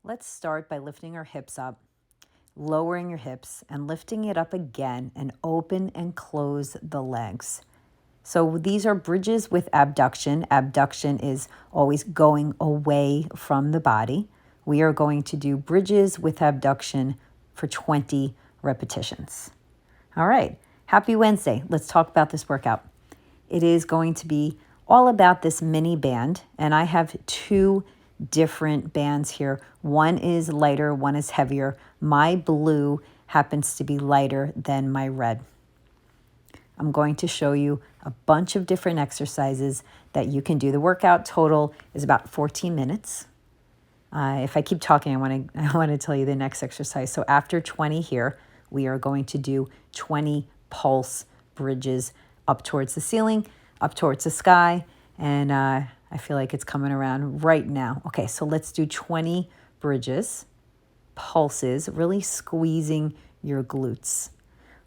Let's start by lifting our hips up, lowering your hips and lifting it up again, and open and close the legs. So these are bridges with abduction. Abduction is always going away from the body. We are going to do bridges with abduction for 20 repetitions. All right, happy Wednesday. Let's talk about this workout. It is going to be all about this mini band, and I have two different bands here. One is lighter, one is heavier. My blue happens to be lighter than my red. I'm going to show you a bunch of different exercises that you can do. The workout total is about 14 minutes. If I keep talking, I want to tell you the next exercise. So after 20 here, we are going to do 20 pulse bridges up towards the ceiling, up towards the sky, and I feel like it's coming around right now. Okay, so let's do 20 bridges, pulses, really squeezing your glutes.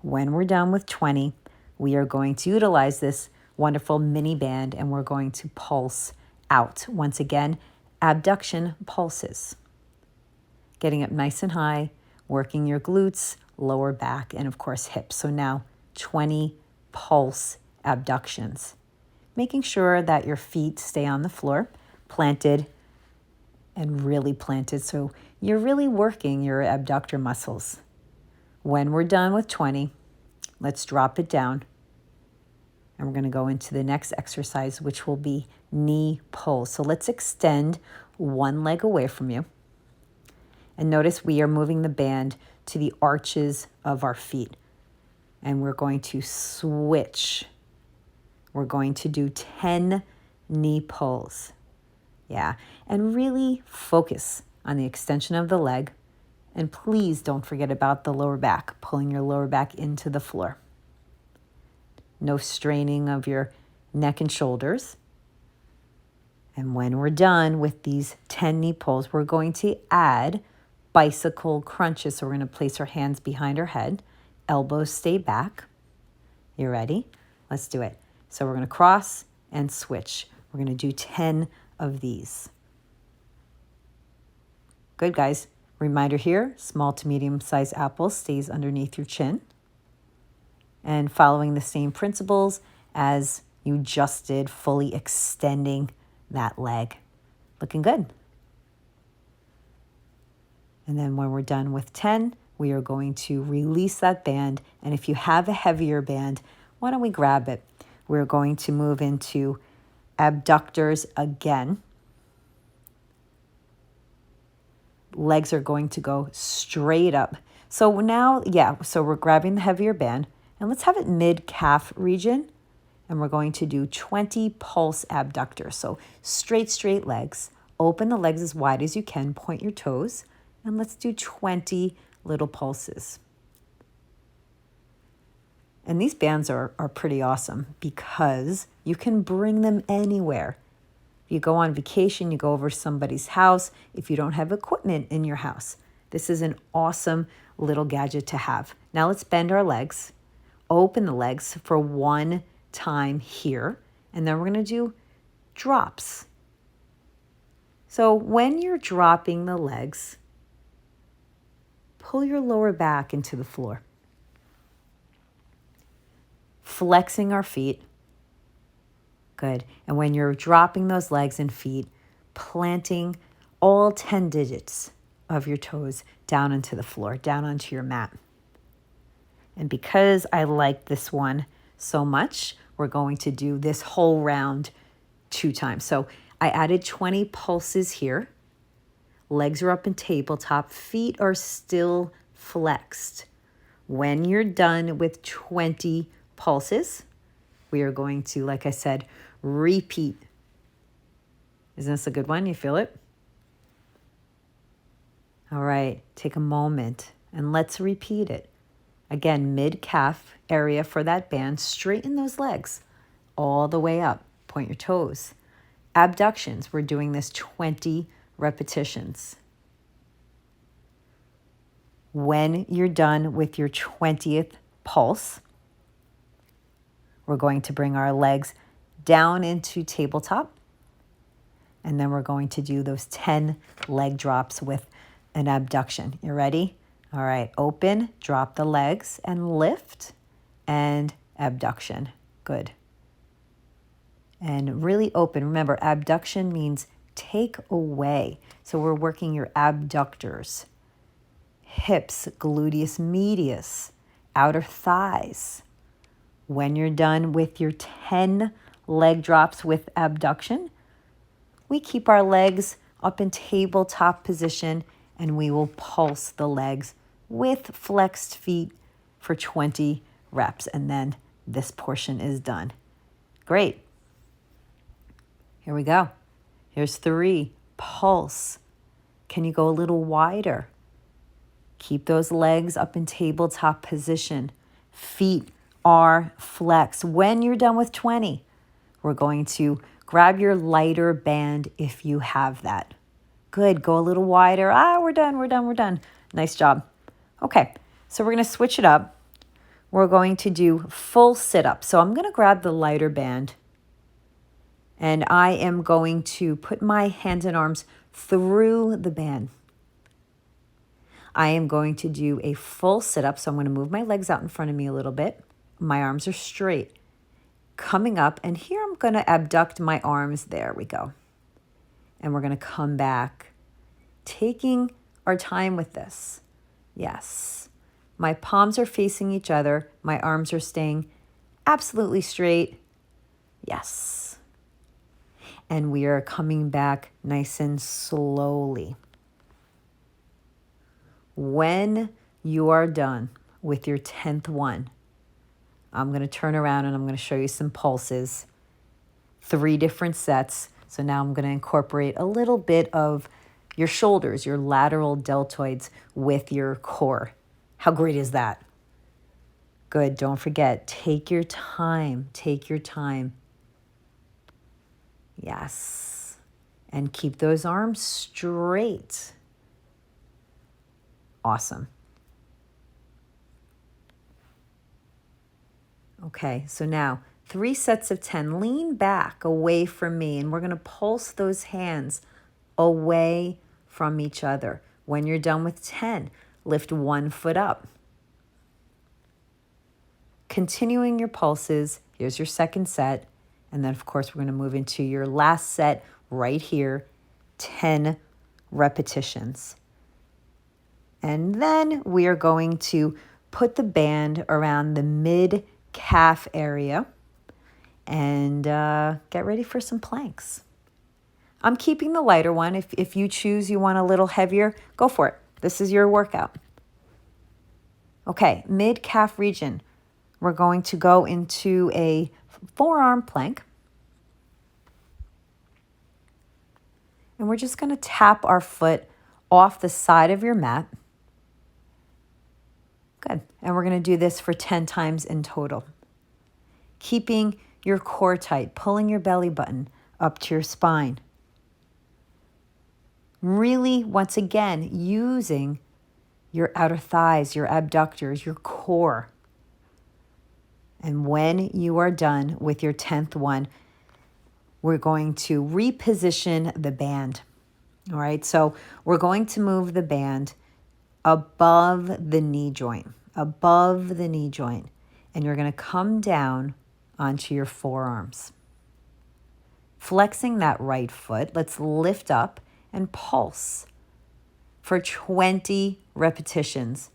When we're done with 20, we are going to utilize this wonderful mini band and we're going to pulse out. Once again, abduction pulses. Getting up nice and high, working your glutes, lower back, and of course hips. So now 20 pulse abductions. Making sure that your feet stay on the floor, planted and really planted. So you're really working your abductor muscles. When we're done with 20, let's drop it down. And we're going to go into the next exercise, which will be knee pulls. So let's extend one leg away from you. And notice we are moving the band to the arches of our feet. And we're going to switch. We're going to do 10 knee pulls. Yeah, and really focus on the extension of the leg. And please don't forget about the lower back, pulling your lower back into the floor. No straining of your neck and shoulders. And when we're done with these 10 knee pulls, we're going to add bicycle crunches. So we're going to place our hands behind our head, elbows stay back. You ready? Let's do it. So we're going to cross and switch. We're going to do 10 of these. Good, guys. Reminder here, small to medium-sized apple stays underneath your chin. And following the same principles as you just did, fully extending that leg. Looking good. And then when we're done with 10, we are going to release that band. And if you have a heavier band, why don't we grab it? We're going to move into abductors again. Legs are going to go straight up. So now, so we're grabbing the heavier band. And let's have it mid-calf region. And we're going to do 20 pulse abductors. So straight legs. Open the legs as wide as you can. Point your toes. And let's do 20 little pulses. And these bands are pretty awesome because you can bring them anywhere. If you go on vacation, you go over to somebody's house. If you don't have equipment in your house, this is an awesome little gadget to have. Now let's bend our legs. Open the legs for one time here. And then we're going to do drops. So when you're dropping the legs, pull your lower back into the floor. Flexing our feet. Good. And when you're dropping those legs and feet, planting all 10 digits of your toes down into the floor, down onto your mat. And because I like this one so much, we're going to do this whole round 2 times. So I added 20 pulses here. Legs are up in tabletop. Feet are still flexed. When you're done with 20 pulses, we are going to, like I said, repeat. Isn't this a good one? You feel it? All right, take a moment and let's repeat it. Again, mid-calf area for that band. Straighten those legs all the way up. Point your toes. Abductions, we're doing this 20 repetitions. When you're done with your 20th pulse, we're going to bring our legs down into tabletop. And then we're going to do those 10 leg drops with an abduction. You ready? All right, open, drop the legs, and lift, and abduction. Good. And really open. Remember, abduction means take away. So we're working your abductors, hips, gluteus medius, outer thighs. When you're done with your 10 leg drops with abduction, we keep our legs up in tabletop position and we will pulse the legs with flexed feet for 20 reps. And then this portion is done. Great. Here we go. Here's 3. Pulse. Can you go a little wider? Keep those legs up in tabletop position. Feet are flexed. When you're done with 20, we're going to grab your lighter band if you have that. Good. Go a little wider. We're done. Nice job. Okay, so we're going to switch it up. We're going to do full sit-up. So I'm going to grab the lighter band, and I am going to put my hands and arms through the band. I am going to do a full sit-up. So I'm going to move my legs out in front of me a little bit. My arms are straight. Coming up, and here I'm going to abduct my arms. There we go. And we're going to come back, taking our time with this. Yes. My palms are facing each other. My arms are staying absolutely straight. Yes. And we are coming back nice and slowly. When you are done with your 10th one, I'm going to turn around and I'm going to show you some pulses. 3 different sets. So now I'm going to incorporate a little bit of your shoulders, your lateral deltoids with your core. How great is that? Good. Don't forget, take your time. Take your time. Yes. And keep those arms straight. Awesome. Okay, so now 3 sets of 10. Lean back away from me, and we're going to pulse those hands away from each other. When you're done with 10, lift 1 foot up. Continuing your pulses, here's your second set. And then, of course, we're going to move into your last set right here, 10 repetitions. And then we are going to put the band around the mid-calf area and get ready for some planks. I'm keeping the lighter one. If you choose you want a little heavier, go for it. This is your workout. Okay, mid-calf region. We're going to go into a forearm plank. And we're just going to tap our foot off the side of your mat. Good. And we're going to do this for 10 times in total. Keeping your core tight, pulling your belly button up to your spine. Really, once again, using your outer thighs, your abductors, your core. And when you are done with your 10th one, we're going to reposition the band. All right, so we're going to move the band above the knee joint, and you're going to come down onto your forearms. Flexing that right foot, let's lift up and pulse for 20 repetitions.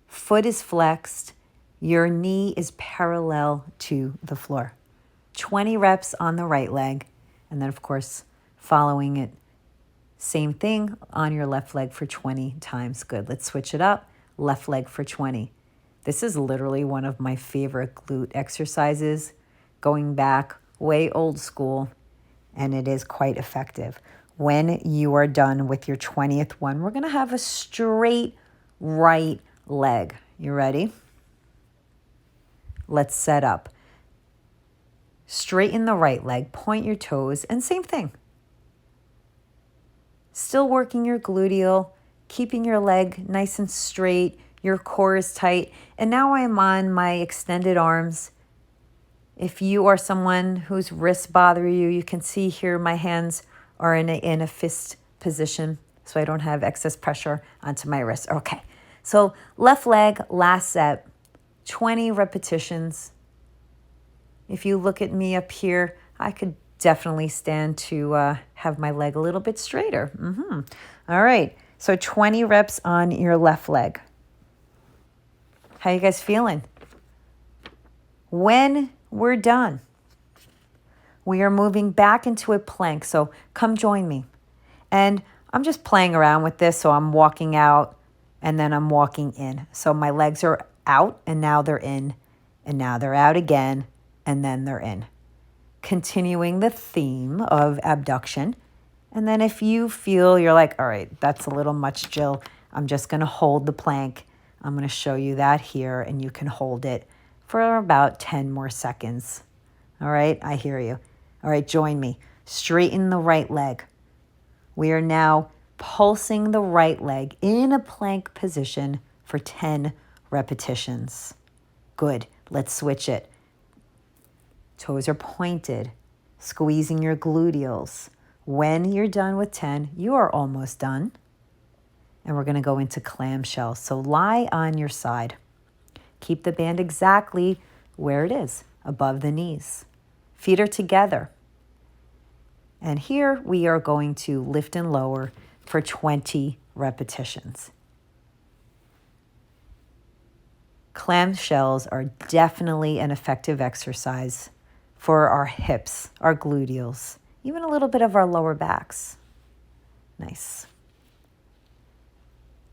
Foot is flexed, your knee is parallel to the floor. 20 reps on the right leg, and then of course following it, same thing on your left leg for 20 times. Good. Let's switch it up. Left leg for 20. This is literally one of my favorite glute exercises, going back way old school, and it is quite effective. When you are done with your 20th one, we're going to have a straight right leg. You ready? Let's set up. Straighten the right leg, point your toes, and same thing. Still working your gluteal, keeping your leg nice and straight, your core is tight. And now I am on my extended arms. If you are someone whose wrists bother you, you can see here my hands are in a fist position. so I don't have excess pressure onto my wrist. Okay, so left leg, last set, 20 repetitions. If you look at me up here, I could definitely stand to have my leg a little bit straighter. All right, so 20 reps on your left leg. How you guys feeling? When we're done, we are moving back into a plank, so come join me. And I'm just playing around with this, so I'm walking out and then I'm walking in. So my legs are out and now they're in, and now they're out again and then they're in. Continuing the theme of abduction. And then if you feel you're like, all right, that's a little much, Jill, I'm just going to hold the plank. I'm going to show you that here, and you can hold it for about 10 more seconds. All right, I hear you. All right, join me. Straighten the right leg. We are now pulsing the right leg in a plank position for 10 repetitions. Good. Let's switch it. Toes are pointed, squeezing your gluteals. When you're done with 10, you are almost done. And we're going to go into clamshells. So lie on your side. Keep the band exactly where it is, above the knees. Feet are together. And here we are going to lift and lower for 20 repetitions. Clamshells are definitely an effective exercise for our hips, our gluteals, even a little bit of our lower backs. Nice.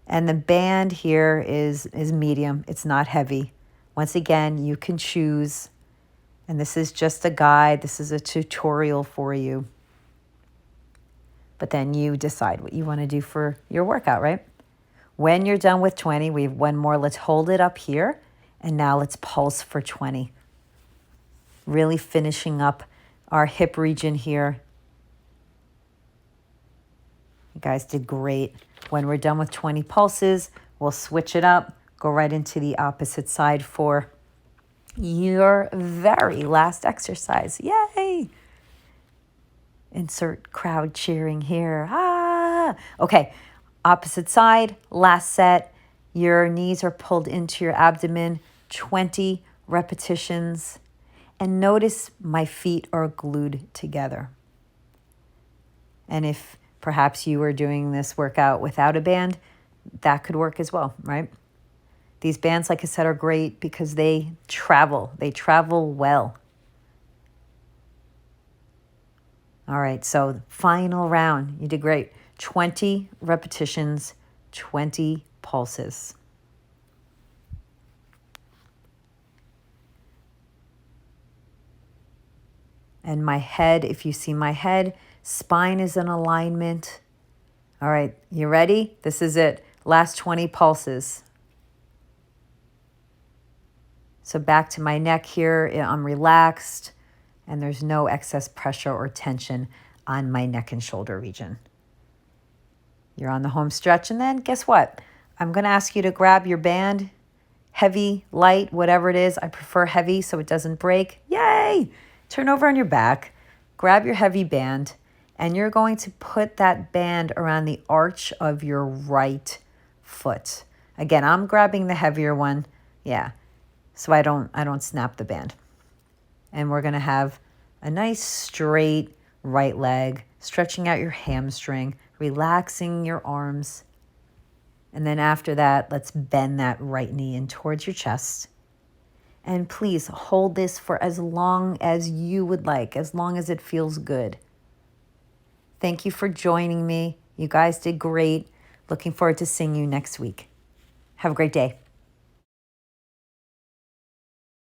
And the band here is medium. It's not heavy. Once again, you can choose. And this is just a guide. This is a tutorial for you. But then you decide what you want to do for your workout, right? When you're done with 20, we have one more. Let's hold it up here. And now let's pulse for 20. Really finishing up our hip region here. You guys did great. When we're done with 20 pulses, we'll switch it up, go right into the opposite side for your very last exercise. Yay! Insert crowd cheering here. Ah! Okay, opposite side, last set. Your knees are pulled into your abdomen, 20 repetitions. And notice my feet are glued together. And if perhaps you are doing this workout without a band, that could work as well, right? These bands, like I said, are great because they travel. They travel well. All right, so final round. You did great. 20 repetitions, 20 pulses. And my head, if you see my head, spine is in alignment. All right, you ready? This is it. Last 20 pulses. So back to my neck here. I'm relaxed and there's no excess pressure or tension on my neck and shoulder region. You're on the home stretch, and then guess what? I'm going to ask you to grab your band, heavy, light, whatever it is. I prefer heavy so it doesn't break. Yay! Turn over on your back, grab your heavy band, and you're going to put that band around the arch of your right foot. Again, I'm grabbing the heavier one. Yeah. So I don't snap the band. And we're going to have a nice straight right leg, stretching out your hamstring, relaxing your arms. And then after that, let's bend that right knee in towards your chest. And please hold this for as long as you would like, as long as it feels good. Thank you for joining me. You guys did great. Looking forward to seeing you next week. Have a great day.